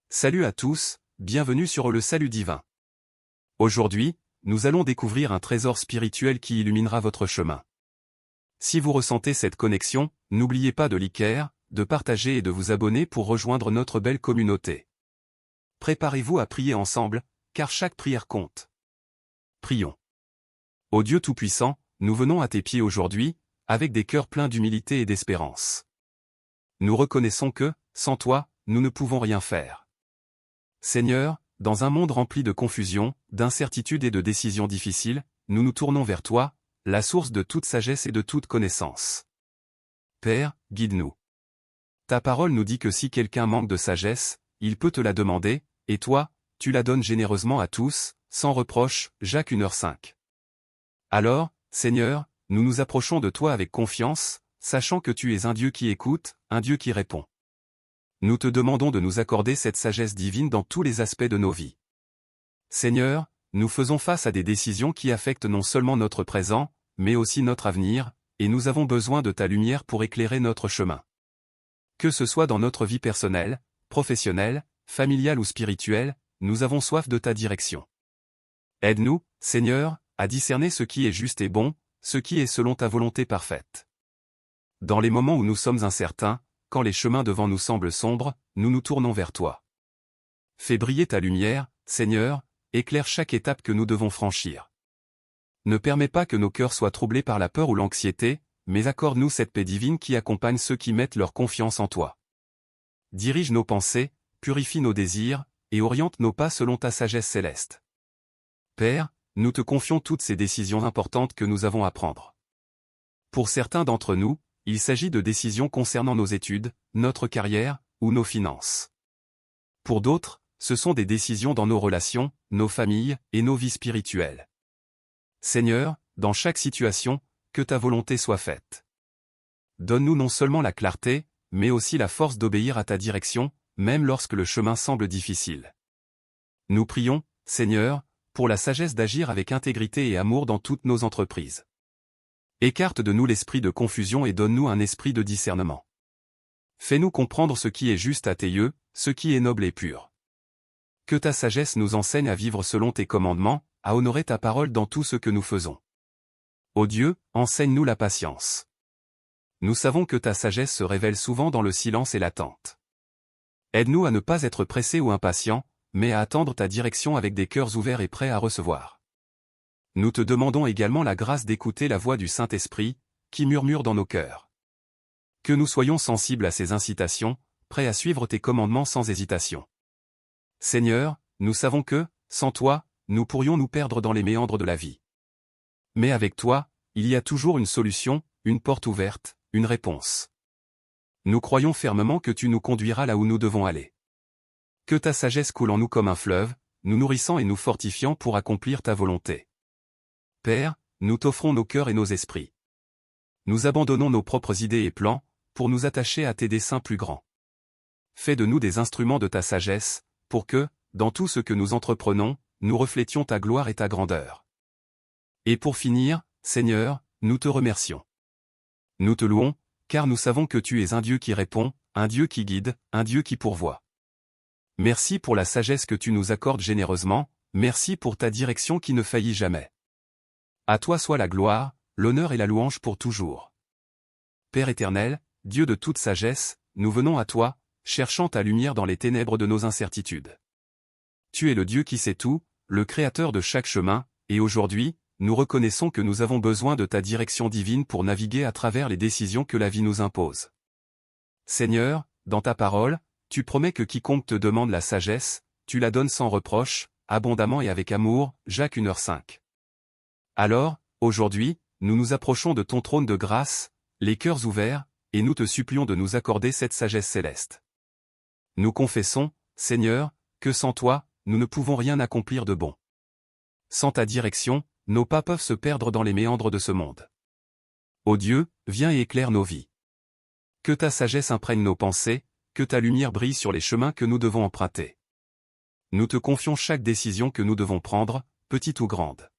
Salut à tous, bienvenue sur le Salut Divin. Aujourd'hui, nous allons découvrir un trésor spirituel qui illuminera votre chemin. Si vous ressentez cette connexion, n'oubliez pas de liker, de partager et de vous abonner pour rejoindre notre belle communauté. Préparez-vous à prier ensemble, car chaque prière compte. Prions. Ô Dieu Tout-Puissant, nous venons à tes pieds aujourd'hui, avec des cœurs pleins d'humilité et d'espérance. Nous reconnaissons que, sans toi, nous ne pouvons rien faire. Seigneur, dans un monde rempli de confusion, d'incertitude et de décisions difficiles, nous nous tournons vers toi, la source de toute sagesse et de toute connaissance. Père, guide-nous. Ta parole nous dit que si quelqu'un manque de sagesse, il peut te la demander, et toi, tu la donnes généreusement à tous, sans reproche, Jacques 1h5. Alors, Seigneur, nous nous approchons de toi avec confiance, sachant que tu es un Dieu qui écoute, un Dieu qui répond. Nous te demandons de nous accorder cette sagesse divine dans tous les aspects de nos vies. Seigneur, nous faisons face à des décisions qui affectent non seulement notre présent, mais aussi notre avenir, et nous avons besoin de ta lumière pour éclairer notre chemin. Que ce soit dans notre vie personnelle, professionnelle, familiale ou spirituelle, nous avons soif de ta direction. Aide-nous, Seigneur, à discerner ce qui est juste et bon, ce qui est selon ta volonté parfaite. Dans les moments où nous sommes incertains, quand les chemins devant nous semblent sombres, nous nous tournons vers toi. Fais briller ta lumière, Seigneur, éclaire chaque étape que nous devons franchir. Ne permets pas que nos cœurs soient troublés par la peur ou l'anxiété, mais accorde-nous cette paix divine qui accompagne ceux qui mettent leur confiance en toi. Dirige nos pensées, purifie nos désirs, et oriente nos pas selon ta sagesse céleste. Père, nous te confions toutes ces décisions importantes que nous avons à prendre. Pour certains d'entre nous, il s'agit de décisions concernant nos études, notre carrière, ou nos finances. Pour d'autres, ce sont des décisions dans nos relations, nos familles, et nos vies spirituelles. Seigneur, dans chaque situation, que ta volonté soit faite. Donne-nous non seulement la clarté, mais aussi la force d'obéir à ta direction, même lorsque le chemin semble difficile. Nous prions, Seigneur, pour la sagesse d'agir avec intégrité et amour dans toutes nos entreprises. Écarte de nous l'esprit de confusion et donne-nous un esprit de discernement. Fais-nous comprendre ce qui est juste à tes yeux, ce qui est noble et pur. Que ta sagesse nous enseigne à vivre selon tes commandements, à honorer ta parole dans tout ce que nous faisons. Ô Dieu, enseigne-nous la patience. Nous savons que ta sagesse se révèle souvent dans le silence et l'attente. Aide-nous à ne pas être pressés ou impatients, mais à attendre ta direction avec des cœurs ouverts et prêts à recevoir. Nous te demandons également la grâce d'écouter la voix du Saint-Esprit, qui murmure dans nos cœurs. Que nous soyons sensibles à ces incitations, prêts à suivre tes commandements sans hésitation. Seigneur, nous savons que, sans toi, nous pourrions nous perdre dans les méandres de la vie. Mais avec toi, il y a toujours une solution, une porte ouverte, une réponse. Nous croyons fermement que tu nous conduiras là où nous devons aller. Que ta sagesse coule en nous comme un fleuve, nous nourrissant et nous fortifiant pour accomplir ta volonté. Père, nous t'offrons nos cœurs et nos esprits. Nous abandonnons nos propres idées et plans, pour nous attacher à tes desseins plus grands. Fais de nous des instruments de ta sagesse, pour que, dans tout ce que nous entreprenons, nous reflétions ta gloire et ta grandeur. Et pour finir, Seigneur, nous te remercions. Nous te louons, car nous savons que tu es un Dieu qui répond, un Dieu qui guide, un Dieu qui pourvoit. Merci pour la sagesse que tu nous accordes généreusement, merci pour ta direction qui ne faillit jamais. À toi soit la gloire, l'honneur et la louange pour toujours. Père éternel, Dieu de toute sagesse, nous venons à toi, cherchant ta lumière dans les ténèbres de nos incertitudes. Tu es le Dieu qui sait tout, le créateur de chaque chemin, et aujourd'hui, nous reconnaissons que nous avons besoin de ta direction divine pour naviguer à travers les décisions que la vie nous impose. Seigneur, dans ta parole, tu promets que quiconque te demande la sagesse, tu la donnes sans reproche, abondamment et avec amour, Jacques 1h5. Alors, aujourd'hui, nous nous approchons de ton trône de grâce, les cœurs ouverts, et nous te supplions de nous accorder cette sagesse céleste. Nous confessons, Seigneur, que sans toi, nous ne pouvons rien accomplir de bon. Sans ta direction, nos pas peuvent se perdre dans les méandres de ce monde. Ô Dieu, viens et éclaire nos vies. Que ta sagesse imprègne nos pensées, que ta lumière brille sur les chemins que nous devons emprunter. Nous te confions chaque décision que nous devons prendre, petite ou grande.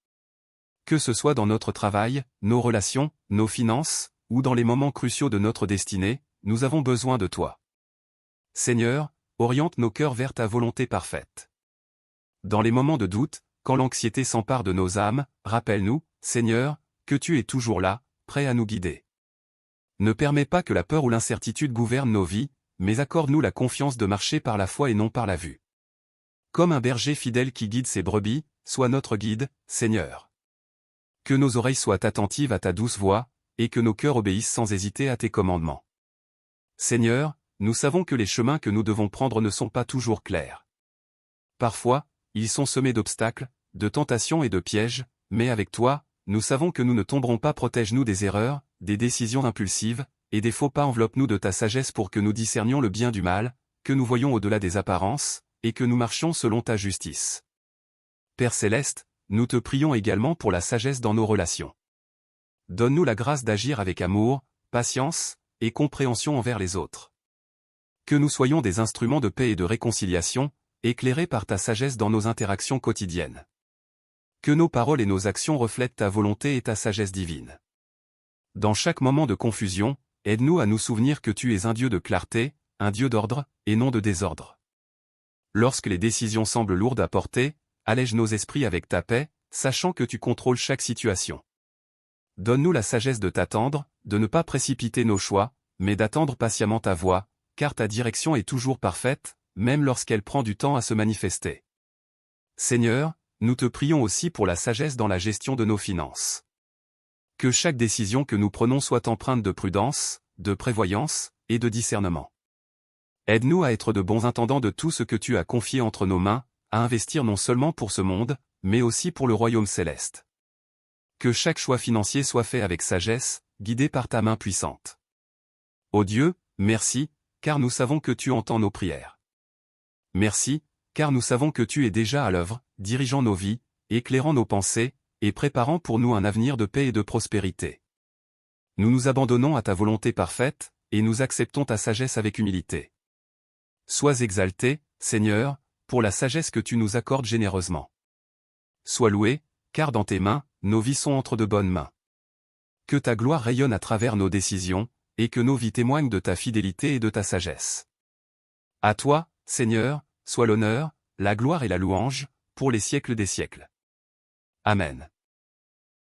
Que ce soit dans notre travail, nos relations, nos finances, ou dans les moments cruciaux de notre destinée, nous avons besoin de toi. Seigneur, oriente nos cœurs vers ta volonté parfaite. Dans les moments de doute, quand l'anxiété s'empare de nos âmes, rappelle-nous, Seigneur, que tu es toujours là, prêt à nous guider. Ne permets pas que la peur ou l'incertitude gouvernent nos vies, mais accorde-nous la confiance de marcher par la foi et non par la vue. Comme un berger fidèle qui guide ses brebis, sois notre guide, Seigneur. Que nos oreilles soient attentives à ta douce voix, et que nos cœurs obéissent sans hésiter à tes commandements. Seigneur, nous savons que les chemins que nous devons prendre ne sont pas toujours clairs. Parfois, ils sont semés d'obstacles, de tentations et de pièges, mais avec toi, nous savons que nous ne tomberons pas. Protège-nous des erreurs, des décisions impulsives, et des faux pas. Enveloppe-nous de ta sagesse pour que nous discernions le bien du mal, que nous voyions au-delà des apparences, et que nous marchions selon ta justice. Père céleste, nous te prions également pour la sagesse dans nos relations. Donne-nous la grâce d'agir avec amour, patience, et compréhension envers les autres. Que nous soyons des instruments de paix et de réconciliation, éclairés par ta sagesse dans nos interactions quotidiennes. Que nos paroles et nos actions reflètent ta volonté et ta sagesse divine. Dans chaque moment de confusion, aide-nous à nous souvenir que tu es un Dieu de clarté, un Dieu d'ordre, et non de désordre. Lorsque les décisions semblent lourdes à porter, allège nos esprits avec ta paix, sachant que tu contrôles chaque situation. Donne-nous la sagesse de t'attendre, de ne pas précipiter nos choix, mais d'attendre patiemment ta voix, car ta direction est toujours parfaite, même lorsqu'elle prend du temps à se manifester. Seigneur, nous te prions aussi pour la sagesse dans la gestion de nos finances. Que chaque décision que nous prenons soit empreinte de prudence, de prévoyance, et de discernement. Aide-nous à être de bons intendants de tout ce que tu as confié entre nos mains, à investir non seulement pour ce monde, mais aussi pour le royaume céleste. Que chaque choix financier soit fait avec sagesse, guidé par ta main puissante. Ô Dieu, merci, car nous savons que tu entends nos prières. Merci, car nous savons que tu es déjà à l'œuvre, dirigeant nos vies, éclairant nos pensées, et préparant pour nous un avenir de paix et de prospérité. Nous nous abandonnons à ta volonté parfaite, et nous acceptons ta sagesse avec humilité. Sois exalté, Seigneur, pour la sagesse que tu nous accordes généreusement. Sois loué, car dans tes mains, nos vies sont entre de bonnes mains. Que ta gloire rayonne à travers nos décisions, et que nos vies témoignent de ta fidélité et de ta sagesse. À toi, Seigneur, soit l'honneur, la gloire et la louange, pour les siècles des siècles. Amen.